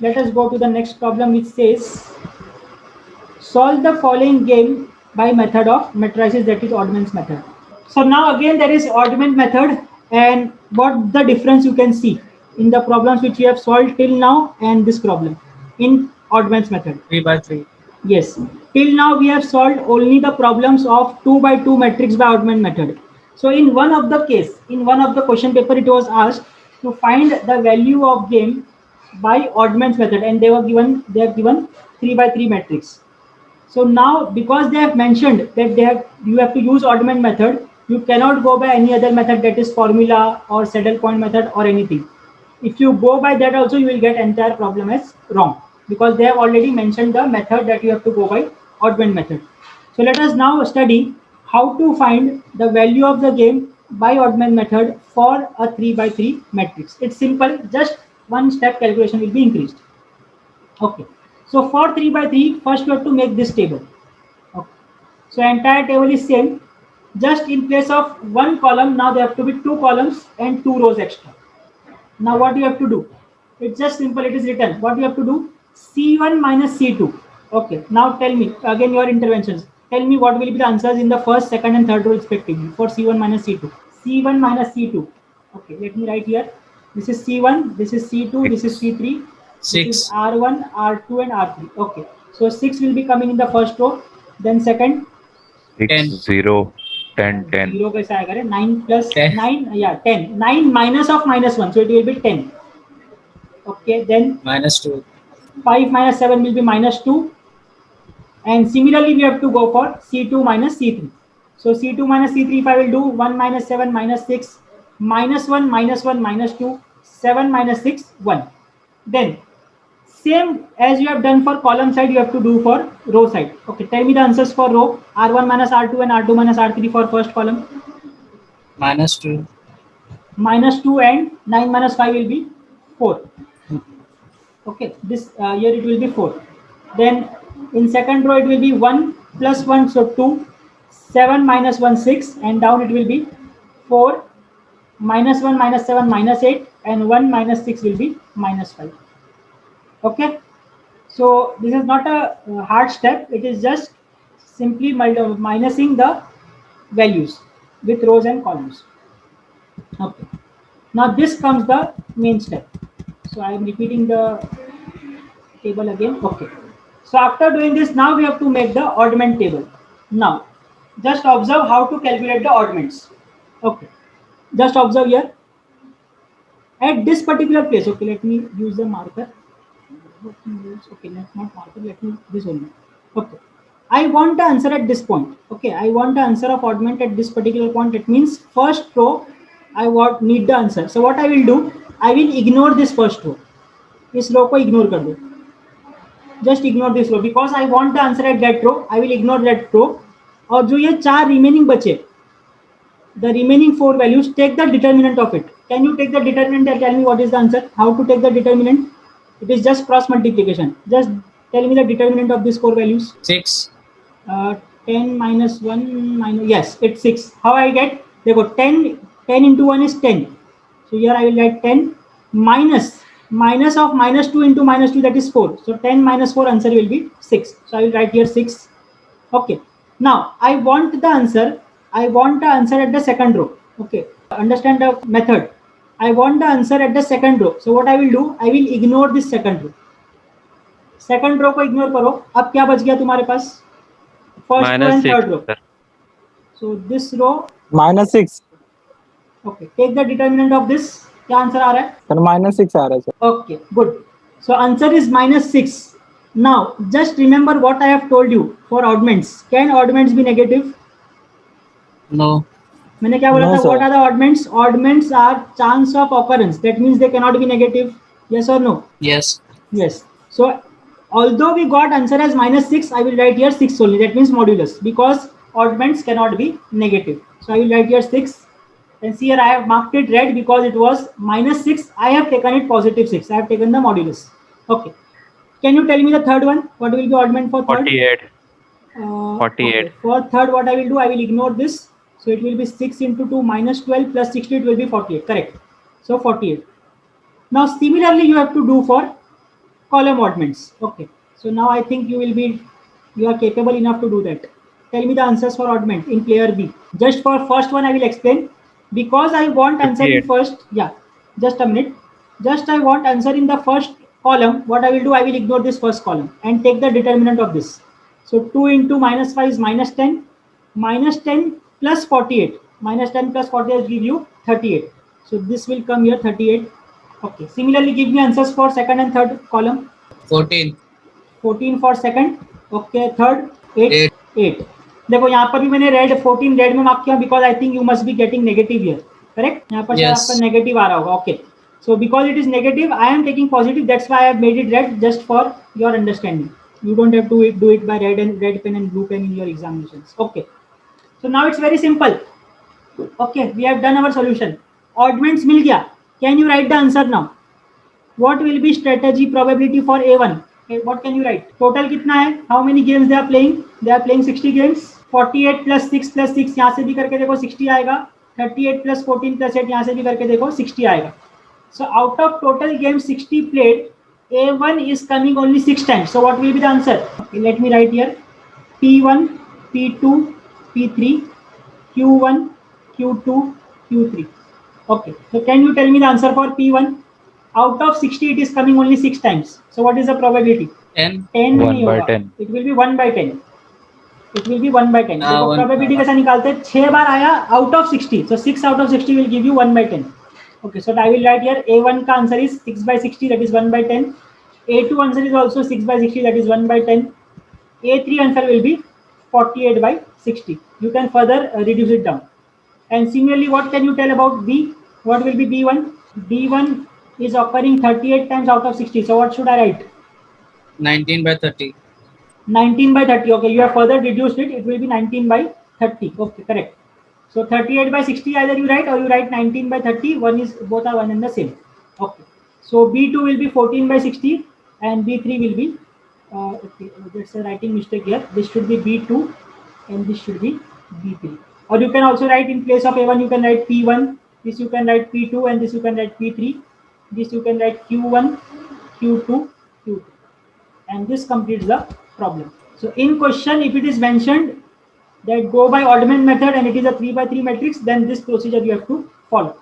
Let us go to the next problem, which says solve the following game by method of matrices, that is oddments method. So now again there is oddment method, and what the difference you can see in the problems which we have solved till now and this problem in oddments method. 3 by 3. Yes, till now we have solved only the problems of 2 by 2 matrix by oddment method. So in one of the case, in one of the question paper, it was asked to find the value of game by oddments method, and they have given 3 by 3 matrix. So now, because they have mentioned that you have to use oddment method, you cannot go by any other method, that is formula or saddle point method or anything. If you go by that also, you will get entire problem as wrong, because they have already mentioned the method that you have to go by oddment method. So let us now study how to find the value of the game by oddment method for a 3 by 3 matrix. It's simple, just one step calculation will be increased. Okay. So for 3 by 3, first you have to make this table. Okay. So entire table is same. Just in place of one column, now there have to be two columns and two rows extra. Now what you have to do? It's just simple. It is written. What you have to do? C1 minus C2. Okay. Now tell me again your interventions. Tell me what will be the answers in the first, second, and third row respectively for C1 minus C2. C1 minus C2. Okay. Let me write here. This is C1. This is C2. This is C3. This is 6. R1, R2, and R3. Okay. So 6 will be coming in the first row. Then second, 10. 6 0 10 10 0 कैसे आएगा रे? 9 plus 10. 9, yeah, 10. 9 minus of minus 1, so it will be 10. Okay, then minus 2. 5 minus 7 will be minus 2. And similarly, we have to go for C2 minus C3. So C2 minus C3, if I will do 1 minus 7 minus 6, minus 1 minus 1 minus 2, 7 minus 6, 1. Then same as you have done for column side, you have to do for row side. Okay, tell me the answers for row. R1 minus R2 and R2 minus R3 for first column. minus 2. Minus 2 and 9 minus 5 will be 4. Okay, this here it will be 4. Then in second row it will be 1 plus 1, so 2. 7 minus 1, 6, and down it will be 4. Minus 1 minus 7 minus 8, and 1 minus 6 will be minus 5. Okay, so this is not a hard step. It is just simply minusing the values with rows and columns. Okay, now this comes the main step. So I am repeating the table again. Okay, so after doing this, now we have to make the oddment table. Now just observe how to calculate the oddments. Okay, just observe here at this particular place. Okay, let me use the marker. Okay, let's not marker, let me this only. Okay, I want the answer at this point. Okay, I want the answer of oddment at this particular point. It means first row I need the answer. So what I will do, I will ignore this first row. इस रो को ignore कर दो. Just ignore this row because I want the answer at that row. I will ignore that row. और जो ये चार remaining बचे, the remaining four values, take the determinant of it. Can you take the determinant and tell me what is the answer? How to take the determinant? It is just cross multiplication. Just tell me the determinant of these four values. 6. 10 minus 1 minus, yes, it's 6. How I get? They go 10 into 1 is 10. So here I will write 10 minus of minus 2 into minus 2, that is 4. So 10 minus 4, answer will be 6. So I will write here 6. Okay. Now I want the answer. I want the answer at the second row. Okay. Understand the method. I want the answer at the second row. So what I will do? I will ignore this second row. Second row को ignore करो. अब क्या बच गया तुम्हारे पास? First row and third row. So this row minus 6. Okay. Take the determinant of this. क्या answer आ रहा है? Sir, minus 6 आ रहा है sir. Okay, good. So answer is minus 6. Now just remember what I have told you for oddments. Can oddments be negative? No. मैंने क्या बोला No, था? sir. What are the oddments? Oddments are chance of occurrence. That means they cannot be negative. Yes or no? Yes. Yes. So although we got answer as minus 6, I will write here 6 only. That means modulus, because oddments cannot be negative. So I will write here 6. And see here I have marked it red because it was minus 6. I have taken it positive 6. I have taken the modulus. Okay. Can you tell me the third one? What will be oddment for third? 48. 48. Okay. For third, what I will do, I will ignore this. So it will be 6 into 2 minus 12 plus 60, it will be 48. Correct. So 48. Now similarly, you have to do for column oddments. Okay, so now I think you are capable enough to do that. Tell me the answers for oddment in player B. Just for first one I will explain, because I want answer in 58. first. Yeah, just a minute. Just I want answer in the first column. What I will do, I will ignore this first column and take the determinant of this. So 2 into minus 5 is minus 10. Minus 10 plus 48. Minus 10 plus 48 give you 38. So this will come here 38. Okay. Similarly, give me answers for second and third column. 14, 14 for second. Okay. Third 8. 8, 8. देखो यहाँ पर भी मैंने red 14 red में mark किया because I think you must be getting negative here. Correct. यहाँ पर शायद आपका yes, नेगेटिव आ रहा होगा. Okay. So because it is negative, I am taking positive. That's why I have made it red, just for your understanding. You don't have to do it by red pen and blue pen in your examinations. Okay. So now it's very simple. Okay, we have done our solution. Oddments मिल गया. Can you write the answer now? What will be strategy probability for A1? Okay, what can you write? Total कितना है? How many games they are playing? They are playing 60 games. 48 plus 6 plus 6 यहाँ से भी करके देखो 60 आएगा. 38 plus 14 plus 8 यहाँ से भी करके देखो 60 आएगा. So out of total games 60 played, A1 is coming only 6 times. So what will be the answer? Okay, let me write here. P1, P2, P3, Q1, Q2, Q3. Okay, so can you tell me the answer for P1? Out of 60, it is coming only 6 times. So what is the probability? 10, 10 1 नहीं by होगा. 10. It will be 1 by 10. It will be 1 by 10. देखो one, probability कैसा निकालते हैं? 6 बार आया out of 60. So 6 out of 60 will give you 1 by 10. Okay, so I will write here A1 का answer is 6 by 60, that is 1 by 10. A2 answer is also 6 by 60, that is 1 by 10. A3 answer will be 48 by 60. You can further reduce it down. And similarly, what can you tell about B? What will be B1? B1 is occurring 38 times out of 60. So what should I write? 19 by 30, 19 by 30. Okay, you have further reduced it. It will be 19 by 30. Okay, correct. So 38 by 60 either you write or you write 19 by 30. One is both are one and the same. Okay. So B2 will be 14 by 60 and B3 will be okay, that's a writing mistake here. This should be B2 and this should be B3. Or you can also write in place of A1 you can write P1. This you can write P2 and this you can write P3. This you can write Q1, Q2, Q2. And this completes the problem. So in question, if it is mentioned that go by oddment method and it is a 3 by 3 matrix, then this procedure you have to follow.